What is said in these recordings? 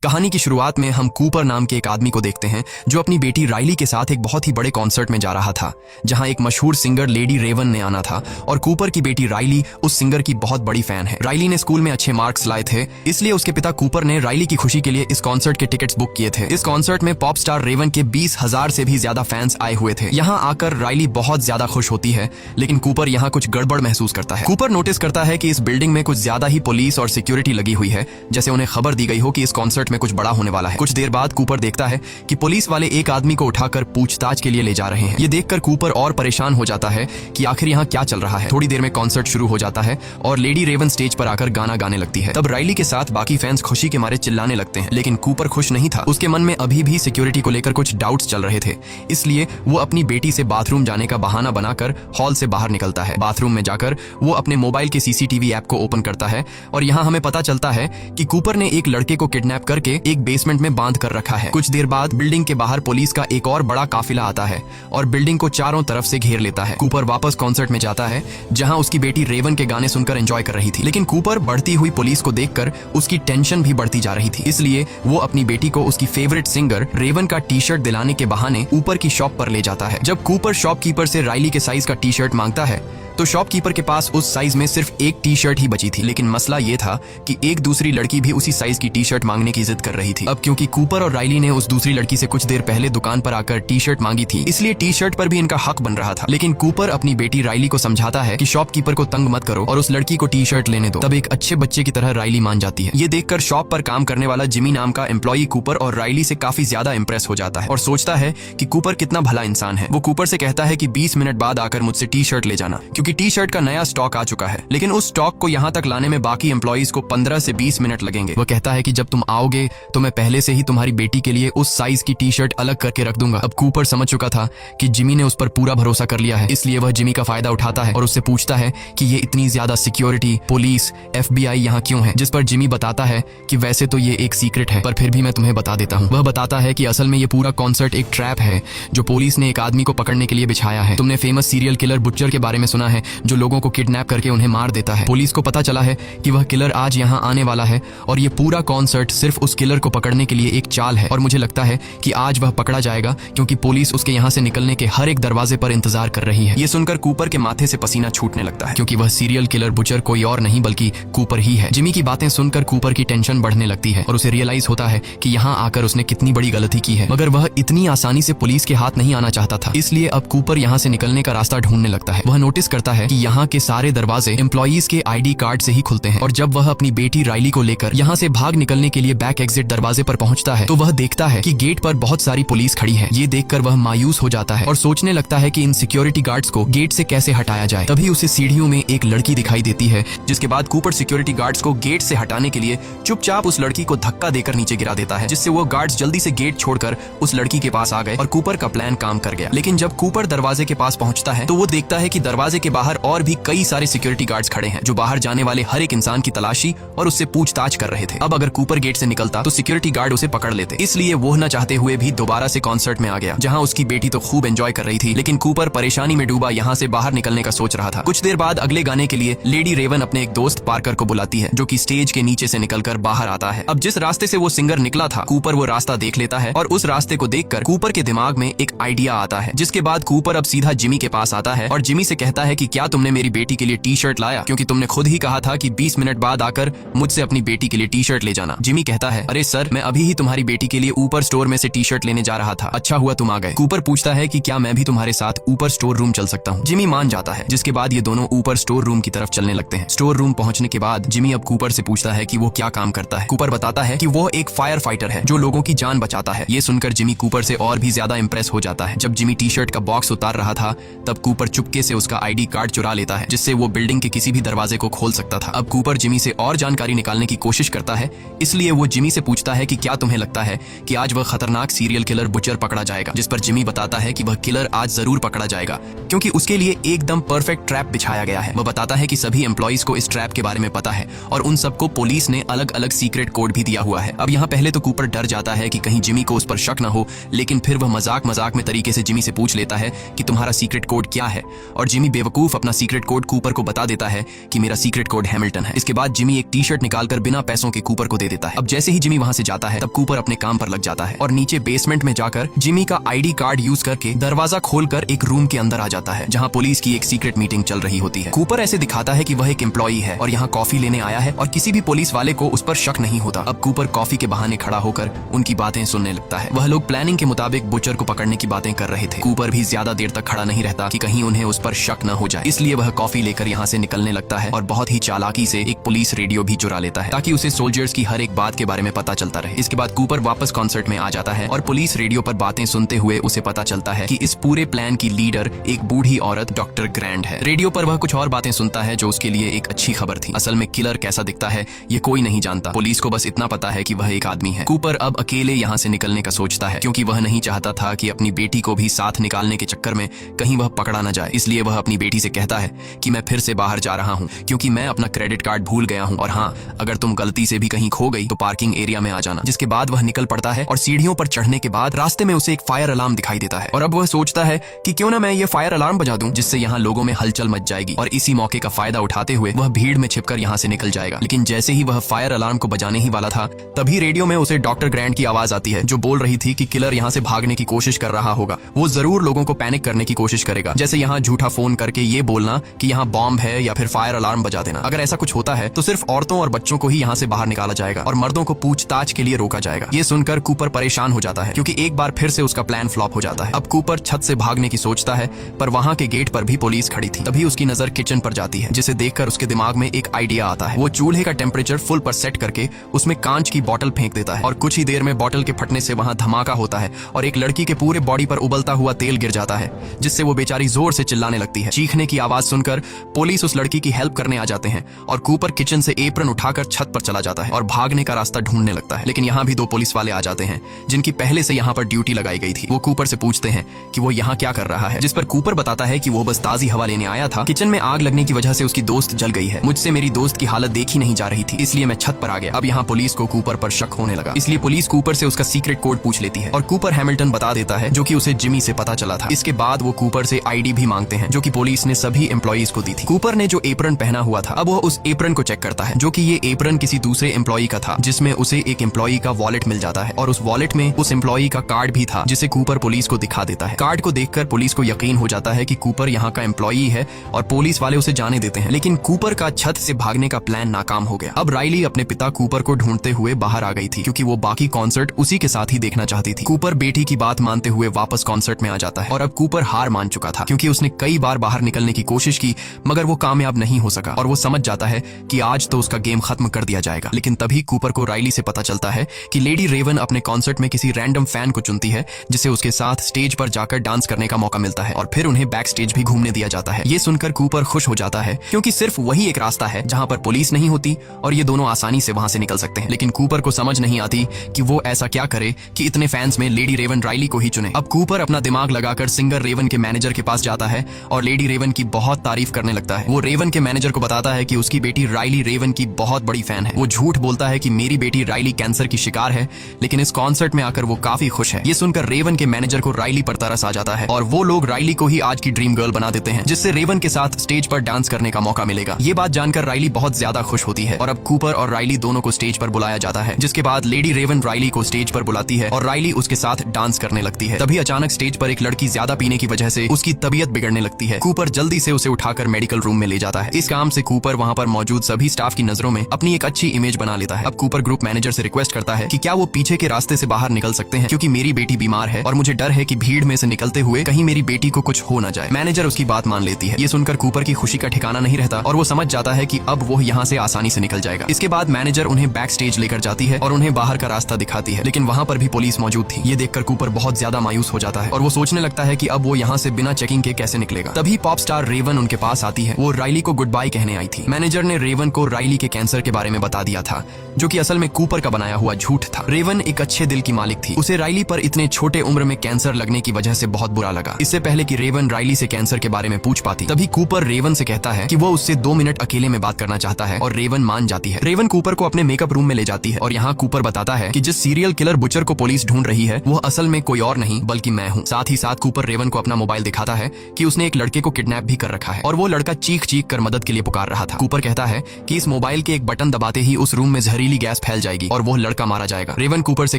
कहानी की शुरुआत में हम कूपर नाम के एक आदमी को देखते हैं जो अपनी बेटी राइली के साथ एक बहुत ही बड़े कॉन्सर्ट में जा रहा था, जहां एक मशहूर सिंगर लेडी रेवन ने आना था और कूपर की बेटी राइली उस सिंगर की बहुत बड़ी फैन है। राइली ने स्कूल में अच्छे मार्क्स लाए थे, इसलिए उसके पिता कूपर ने राइली की खुशी के लिए इस कॉन्सर्ट के टिकट्स बुक किए थे। इस कॉन्सर्ट में पॉप स्टार रेवन के 20,000 से भी ज्यादा फैंस आए हुए थे। यहाँ आकर राइली बहुत ज्यादा खुश होती है, लेकिन कूपर यहाँ कुछ गड़बड़ महसूस करता है। कूपर नोटिस करता है कि इस बिल्डिंग में कुछ ज्यादा ही पुलिस और सिक्योरिटी लगी हुई है, जैसे उन्हें खबर दी गई हो कि इस कॉन्सर्ट में कुछ बड़ा होने वाला है। कुछ देर बाद कूपर देखता है कि पुलिस वाले एक आदमी को उठाकर पूछताछ के लिए ले जा रहे हैं। ये देखकर कूपर और परेशान हो जाता है कि आखिर यहाँ क्या चल रहा है। थोड़ी देर में कॉन्सर्ट शुरू हो जाता है और लेडी रेवन स्टेज पर आकर गाना गाने लगती है। तब राइली के साथ बाकी फैंस खुशी के मारे चिल्लाने लगते हैं, लेकिन कूपर खुश नहीं था। उसके मन में अभी भी सिक्योरिटी को लेकर कुछ डाउट्स चल रहे थे, इसलिए वो अपनी बेटी से बाथरूम जाने का बहाना बनाकर हॉल से बाहर निकलता है। बाथरूम में जाकर वो अपने मोबाइल के सीसीटीवी ऐप को ओपन करता है और यहाँ हमें पता चलता है कि कूपर ने एक लड़के को किडनैप करके एक बेसमेंट में बांध कर रखा है। कुछ देर बाद बिल्डिंग के बाहर पुलिस का एक और बड़ा काफिला आता है और बिल्डिंग को चारों तरफ से घेर लेता है। कूपर वापस कॉन्सर्ट में जाता है, जहां उसकी बेटी रेवन के गाने सुनकर एंजॉय कर रही थी, लेकिन कूपर बढ़ती हुई पुलिस को देखकर उसकी टेंशन भी बढ़ती जा रही थी। इसलिए वो अपनी बेटी को उसकी फेवरेट सिंगर रेवन का टी शर्ट दिलाने के बहाने ऊपर की शॉप पर ले जाता है। जब कूपर शॉपकीपर से राइली के साइज का टी शर्ट मांगता है तो शॉपकीपर के पास उस साइज में सिर्फ एक टी शर्ट ही बची थी, लेकिन मसला ये था कि एक दूसरी लड़की भी उसी साइज की टी शर्ट मांगने की जिद कर रही थी। अब क्योंकि कूपर और राइली ने उस दूसरी लड़की से कुछ देर पहले दुकान पर आकर टी शर्ट मांगी थी, इसलिए टी शर्ट पर भी इनका हक बन रहा था। लेकिन कूपर अपनी बेटी राइली को समझाता है कि शॉपकीपर को तंग मत करो और उस लड़की को टी शर्ट लेने दो। तब एक अच्छे बच्चे की तरह राइली मान जाती है। ये देखकर शॉप पर काम करने वाला जिमी नाम का एम्प्लॉई कूपर और राइली से काफी ज्यादा इंप्रेस हो जाता है और सोचता है कि कूपर कितना भला इंसान है। वो कूपर से कहता है कि 20 मिनट बाद आकर मुझसे टी शर्ट ले जाना, क्योंकि टी शर्ट का नया स्टॉक आ चुका है। लेकिन उस स्टॉक को यहाँ तक लाने में बाकी एम्प्लॉइज को 15 से 20 मिनट लगेंगे। वो कहता है कि जब तुम आओगे तो मैं पहले से ही तुम्हारी बेटी के लिए उस साइज की टी शर्ट अलग करके रख दूंगा। अब कूपर समझ चुका था कि जिमी ने उस पर पूरा भरोसा कर लिया है, इसलिए वह जिमी का फायदा उठाता है और उससे पूछता है कि ये इतनी ज्यादा सिक्योरिटी, पुलिस, FBI यहाँ क्यों है। जिस पर जिमी बताता है कि वैसे तो ये एक सीक्रेट है, पर फिर भी मैं तुम्हें बता देता हूँ। वह बताता है कि असल में ये पूरा कॉन्सर्ट एक ट्रैप है जो पुलिस ने एक आदमी को पकड़ने के लिए बिछाया है। तुमने फेमस सीरियल किलर बुचर के बारे में सुना है, जो लोगों को किडनैप करके उन्हें मार देता है। पुलिस को पता चला है कि वह किलर आज यहाँ आने वाला है और ये पूरा कॉन्सर्ट सिर्फ उस किलर को पकड़ने के लिए एक चाल है, और मुझे लगता है कि आज वह पकड़ा जाएगा क्योंकि पुलिस उसके यहाँ से निकलने के हर एक दरवाजे पर इंतजार कर रही है। ये सुनकर कूपर के माथे से पसीना छूटने लगता है, क्योंकि वह सीरियल किलर बुचर कोई और नहीं बल्कि कूपर ही है। जिमी की बातें सुनकर कूपर की टेंशन बढ़ने लगती है और उसे रियलाइज होता है कि यहाँ आकर उसने कितनी बड़ी गलती की है, मगर वह इतनी आसानी से पुलिस के हाथ नहीं आना चाहता था। इसलिए अब कूपर यहाँ से निकलने का रास्ता ढूंढने लगता है। वह नोटिस करता है कि यहाँ के सारे दरवाजे एम्प्लॉइज के ID कार्ड से ही खुलते हैं, और जब वह अपनी बेटी राइली को लेकर यहाँ से भाग निकलने के लिए बैक एग्जिट दरवाजे पर पहुंचता है तो वह देखता है कि गेट पर बहुत सारी पुलिस खड़ी है। ये देखकर वह मायूस हो जाता है और सोचने लगता है कि इन सिक्योरिटी गार्ड्स को गेट से कैसे हटाया जाए। तभी उसे सीढ़ियों में एक लड़की दिखाई देती है, जिसके बाद कूपर सिक्योरिटी गार्ड्स को गेट से हटाने के लिए चुपचाप उस लड़की को धक्का देकर नीचे गिरा देता है, जिससे वो गार्ड्स जल्दी से गेट छोड़कर उस लड़की के पास आ गए और कूपर का प्लान काम कर गया। लेकिन जब कूपर दरवाजे के पास पहुंचता है तो वो देखता है कि दरवाजे के बाहर और भी कई सारे सिक्योरिटी गार्ड्स खड़े हैं, जो बाहर जाने वाले हर एक इंसान की तलाशी और उससे पूछताछ कर रहे थे। अब अगर कूपर गेट से निकलता तो सिक्योरिटी गार्ड उसे पकड़ लेते, इसलिए वो न चाहते हुए भी दोबारा से कॉन्सर्ट में आ गया, जहां उसकी बेटी तो खूब एंजॉय कर रही थी, लेकिन कूपर परेशानी में डूबा यहाँ से बाहर निकलने का सोच रहा था। कुछ देर बाद अगले गाने के लिए लेडी रेवन अपने एक दोस्त पार्कर को बुलाती है, जो कि स्टेज के नीचे से निकलकर बाहर आता है। अब जिस रास्ते से वो सिंगर निकला था, कूपर वो रास्ता देख लेता है और उस रास्ते को देखकर कूपर के दिमाग में एक आइडिया आता है, जिसके बाद कूपर अब सीधा जिमी के पास आता है और जिमी से कहता है कि क्या तुमने मेरी बेटी के लिए टी शर्ट लाया, क्योंकि तुमने खुद ही कहा था कि 20 मिनट बाद आकर मुझसे अपनी बेटी के लिए टी शर्ट ले जाना। जिमी कहता है, अरे सर, मैं अभी ही तुम्हारी बेटी के लिए ऊपर स्टोर में से टी शर्ट लेने जा रहा था, अच्छा हुआ तुम आ गए। कूपर पूछता है कि क्या मैं भी तुम्हारे साथ ऊपर स्टोर रूम चल सकता हूँ। जिमी मान जाता है, जिसके बाद ये दोनों ऊपर स्टोर रूम की तरफ चलने लगते हैं। स्टोर रूम पहुंचने के बाद जिमी अब कूपर से पूछता है कि वो क्या काम करता है। कूपर बताता है कि वो एक फायर फाइटर है जो लोगों की जान बचाता है। ये सुनकर जिमी कूपर से और भी ज्यादा इंप्रेस हो जाता है। जब जिमी टी शर्ट का बॉक्स उतार रहा था तब कूपर चुपके से उसका ID कार्ड चुरा लेता है, जिससे वो बिल्डिंग के किसी भी दरवाजे को खोल सकता था। अब कूपर जिमी से और जानकारी निकालने की कोशिश करता है, इसलिए वो जिमी से पूछता है कि क्या तुम्हें लगता है कि आज वह खतरनाक सीरियल किलर बुचर पकड़ा जाएगा। जिस पर जिमी बताता है कि वह किलर आज जरूर पकड़ा जाएगा, क्योंकि उसके लिए एकदम परफेक्ट ट्रैप बिछाया गया है। वह बताता है कि सभी एम्प्लॉइज को इस ट्रैप के बारे में पता है और उन सबको पुलिस ने अलग अलग सीक्रेट कोड भी दिया हुआ है। अब यहाँ पहले तो कूपर डर जाता है कि कहीं जिमी को उस पर शक न हो, लेकिन फिर वह मजाक में तरीके से जिमी से पूछ लेता है कि तुम्हारा सीक्रेट कोड क्या है, और जिमी बेवकूफ बेवकूफ अपना सीक्रेट कोड कूपर को बता देता है कि मेरा सीक्रेट कोड हैमिल्टन है। इसके बाद जिमी एक टी शर्ट निकालकर बिना पैसों के कूपर को दे देता है। अब जैसे ही जिमी वहां से जाता है तब कूपर अपने काम पर लग जाता है और नीचे बेसमेंट में जाकर जिमी का आईडी कार्ड यूज करके दरवाजा खोलकर एक रूम के अंदर आ जाता है जहां पुलिस की एक सीक्रेट मीटिंग चल रही होती है। कूपर ऐसे दिखाता है कि वह एक एम्प्लॉई है और यहाँ कॉफी लेने आया है और किसी भी पुलिस वाले को उस पर शक नहीं होता। अब कूपर कॉफी के बहाने खड़ा होकर उनकी बातें सुनने लगता है। वह लोग प्लानिंग के मुताबिक बुचर को पकड़ने की बातें कर रहे थे। कूपर भी ज्यादा देर तक खड़ा नहीं रहता कि कहीं उन्हें उस पर शक न हो जाए, इसलिए वह कॉफी लेकर यहाँ से निकलने लगता है और बहुत ही चालाकी से एक पुलिस रेडियो भी चुरा लेता है ताकि उसे सोल्जर्स की हर एक बात के बारे में पता चलता रहे। इसके बाद कूपर वापस कॉन्सर्ट में आ जाता है और पुलिस रेडियो पर बातें सुनते हुए उसे पता चलता है कि इस पूरे प्लान की लीडर एक बूढ़ी औरत डॉक्टर ग्रैंड है। रेडियो पर वह कुछ और बातें सुनता है जो उसके लिए एक अच्छी खबर थी। असल में किलर कैसा दिखता है ये कोई नहीं जानता, पुलिस को बस इतना पता है कि वह एक आदमी है। कूपर अब अकेले यहाँ से निकलने का सोचता है क्योंकि वह नहीं चाहता था कि अपनी बेटी को भी साथ निकालने के चक्कर में कहीं वह पकड़ा न जाए। इसलिए वह अपनी बेटी से कहता है कि मैं फिर से बाहर जा रहा हूँ क्योंकि मैं अपना क्रेडिट कार्ड भूल गया हूँ और हाँ, अगर तुम गलती से भी कहीं खो गई तो पार्किंग एरिया में आ जाना। जिसके बाद वह निकल पड़ता है और सीढ़ियों पर चढ़ने के बाद रास्ते में उसे एक फायर अलार्म दिखाई देता है और अब वह सोचता है कि क्यों ना मैं ये फायर अलार्म बजा दूं जिससे यहाँ लोगों में हलचल मच जाएगी और इसी मौके का फायदा उठाते हुए वह भीड़ में छिपकर यहाँ से निकल जाएगा। लेकिन जैसे ही वह फायर अलार्म को बजाने ही वाला था तभी रेडियो में उसे डॉक्टर ग्रैंड की आवाज आती है जो बोल रही थी कि किलर यहाँ से भागने की कोशिश कर रहा होगा। वो जरूर लोगों को पैनिक करने की कोशिश करेगा, जैसे यहाँ झूठा फोन करके ये बोलना कि यहाँ बॉम्ब है या फिर फायर अलार्म बजा देना। अगर ऐसा कुछ होता है तो सिर्फ औरतों और बच्चों को ही यहाँ से बाहर निकाला जाएगा और मर्दों को पूछताछ के लिए रोका जाएगा। ये सुनकर कूपर परेशान हो जाता है क्योंकि एक बार फिर से उसका प्लान फ्लॉप हो जाता है। अब कूपर छत से भागने की सोचता है पर वहाँ के गेट पर भी पुलिस खड़ी थी। तभी उसकी नजर किचन पर जाती है जिसे देखकर उसके दिमाग में एक आइडिया आता है। वो चूल्हे का टेम्परेचर फुल पर सेट करके उसमें कांच की बोतल फेंक देता है और कुछ ही देर में बोतल के फटने से वहाँ धमाका होता है और एक लड़की के पूरे बॉडी पर उबलता हुआ तेल गिर जाता है जिससे वो बेचारी जोर से चिल्लाने लगती है। चीखने की आवाज सुनकर पुलिस उस लड़की की हेल्प करने आ जाते हैं और कूपर किचन से एप्रन उठाकर छत पर चला जाता है और भागने का रास्ता ढूंढने लगता है। लेकिन यहाँ भी दो पुलिस वाले आ जाते हैं जिनकी पहले से यहाँ पर ड्यूटी लगाई गई थी। वो कूपर से पूछते हैं कि वो यहाँ क्या कर रहा है, जिस पर कूपर बताता है कि वो बस ताजी हवा लेने आया था। किचन में आग लगने की वजह से उसकी दोस्त जल गई है। मुझसे मेरी दोस्त की हालत देखी नहीं जा रही थी इसलिए मैं छत पर आ गया। अब यहाँ पुलिस को कूपर पर शक होने लगा, इसलिए पुलिस कूपर से उसका सीक्रेट कोड पूछ लेती है और कूपर हैमिल्टन बता देता है जो कि उसे जिमी से पता चला था। इसके बाद वो कूपर से आईडी भी मांगते हैं जो कि पुलिस ने सभी एम्प्लॉइज को दी थी। कूपर ने जो एप्रन पहना हुआ था अब वो उस एप्रन को चेक करता है जो कि ये एप्रन किसी दूसरे एम्प्लॉई का था जिसमें उसे एक एम्प्लॉई का वॉलेट मिल जाता है और उस वॉलेट में उस एम्प्लॉई का कार्ड भी था जिसे कूपर पुलिस को दिखा देता है। कार्ड को देखकर पुलिस को यकीन हो जाता है कि कूपर यहाँ का एम्प्लॉई है और पुलिस वाले उसे जाने देते हैं। लेकिन कूपर का छत से भागने का प्लान नाकाम हो गया। अब राइली अपने पिता कूपर को ढूंढते हुए बाहर आ गई थी क्योंकि वो बाकी कॉन्सर्ट उसी के साथ ही देखना चाहती थी। कूपर बेटी की बात मानते हुए वापस कॉन्सर्ट में आ जाता है और अब कूपर हार मान चुका था क्योंकि उसने कई बार बाहर निकलने की कोशिश की मगर वो कामयाब नहीं हो सका और वो समझ जाता है कि आज तो उसका गेम खत्म कर दिया जाएगा। लेकिन तभी कूपर को राइली से पता चलता है कि लेडी रेवन अपने कॉन्सर्ट में किसी रैंडम फैन को चुनती है जिसे उसके साथ स्टेज पर जाकर डांस करने का मौका मिलता है और फिर उन्हें बैक स्टेज भी घूमने दिया जाता है। ये सुनकर कूपर खुश हो जाता है क्योंकि सिर्फ वही एक रास्ता है जहां पर पुलिस नहीं होती और ये दोनों आसानी से वहां से निकल सकते हैं। लेकिन कूपर को समझ नहीं आती कि वो ऐसा क्या करे कि इतने फैंस में लेडी रेवन राइली को ही चुने। अब कूपर अपना दिमाग लगाकर सिंगर रेवन के मैनेजर के पास जाता है और लेडी रेवन की बहुत तारीफ करने लगता है। वो रेवन के मैनेजर को बताता है कि उसकी बेटी राइली रेवन की बहुत बड़ी फैन है। वो झूठ बोलता है कि मेरी बेटी राइली कैंसर की शिकार है लेकिन इस कॉन्सर्ट में आकर वो काफी खुश है। ये सुनकर रेवन के मैनेजर को राइली पर तरस आ जाता है और वो लोग राइली को ही आज की ड्रीम गर्ल बना देते हैं जिससे रेवन के साथ स्टेज पर डांस करने का मौका मिलेगा। ये बात जानकर राइली बहुत ज्यादा खुश होती है और अब कूपर और राइली दोनों को स्टेज पर बुलाया जाता है। जिसके बाद लेडी रेवन राइली को स्टेज पर बुलाती है और राइली उसके साथ डांस करने लगती है। तभी अचानक स्टेज पर एक लड़की ज्यादा पीने की वजह से उसकी तबीयत बिगड़ने लगती है। कूपर जल्दी से उसे उठाकर मेडिकल रूम में ले जाता है। इस काम से कूपर वहां पर मौजूद सभी स्टाफ की नजरों में अपनी एक अच्छी इमेज बना लेता है। अब कूपर ग्रुप मैनेजर से रिक्वेस्ट करता है कि क्या वो पीछे के रास्ते से बाहर निकल सकते हैं क्योंकि मेरी बेटी बीमार है और मुझे डर है कि भीड़ में से निकलते हुए कहीं मेरी बेटी को कुछ हो न जाए। मैनेजर उसकी बात मान लेती है। ये सुनकर कूपर की खुशी का ठिकाना नहीं रहता और वो समझ जाता है कि अब वो यहाँ से आसानी से निकल जाएगा। इसके बाद मैनेजर उन्हें बैक स्टेज लेकर जाती है और उन्हें बाहर का रास्ता दिखाती है लेकिन वहाँ पर भी पुलिस मौजूद थी। ये देखकर कूपर बहुत ज्यादा मायूस हो जाता है और वो सोचने लगता है कि अब वो यहाँ से बिना चेकिंग के कैसे निकलेगा। तभी पॉप स्टार रेवन उनके पास आती है। वो राइली को गुड बाय कहने आई थी। मैनेजर ने रेवन को राइली के कैंसर के बारे में बता दिया था जो कि असल में कूपर का बनाया हुआ झूठ था। रेवन एक अच्छे दिल की मालिक थी। उसे राइली पर इतने छोटे उम्र में कैंसर लगने की वजह से बहुत बुरा लगा। इससे पहले कि रेवन राइली से कैंसर के बारे में पूछ पाती तभी कूपर रेवन से कहता है कि वो उससे 2 मिनट अकेले में बात करना चाहता है और रेवन मान जाती है। रेवन कूपर को अपने मेकअप रूम में ले जाती है और यहाँ कूपर बताता है कि जिस सीरियल किलर बुचर को पुलिस ढूंढ रही है वो असल में कोई और नहीं बल्कि मैं हूँ। साथ ही साथ कूपर रेवन को अपना मोबाइल दिखाता है कि उसने एक लड़के को किडनैप भी कर रखा है और वो लड़का चीख चीख कर मदद के लिए पुकार रहा था। कूपर कहता है कि इस मोबाइल के एक बटन दबाते ही उस रूम में जहरीली गैस फैल जाएगी और वो लड़का मारा जाएगा। रेवन कूपर से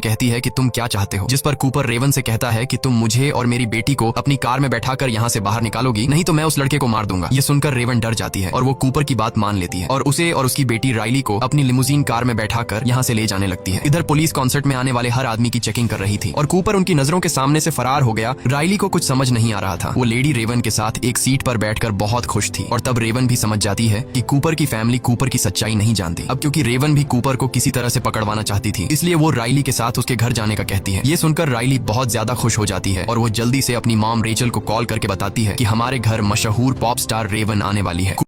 कहती है कि तुम क्या चाहते हो, जिस पर कूपर रेवन से कहता है कि तुम मुझे और मेरी बेटी को अपनी कार में बैठाकर यहाँ से बाहर निकालोगी, नहीं तो मैं उस लड़के को मार दूंगा। ये सुनकर रेवन डर जाती है और वो कूपर की बात मान लेती है और उसे और उसकी बेटी राइली को अपनी लिमोजीन कार में बैठाकर यहाँ से ले जाने लगती है। इधर पुलिस कॉन्सर्ट में आने वाले हर आदमी की चेकिंग कर रही थी और कूपर उनकी नजरों के सामने से फरार हो गया। राइली को कुछ समझ नहीं आ रहा था। वो लेडी रेवन के साथ एक सीट पर बैठकर बहुत खुश थी और तब रेवन भी समझ जाती है कि कूपर की फैमिली कूपर की सच्चाई नहीं जानती। अब क्योंकि रेवन भी कूपर को किसी तरह से पकड़वाना चाहती थी, इसलिए वो राइली के साथ उसके घर जाने का कहती है। ये सुनकर राइली बहुत ज्यादा खुश हो जाती है और वो जल्दी से अपनी मॉम रेचल को कॉल करके बताती है कि हमारे घर मशहूर पॉप स्टार रेवन आने वाली है।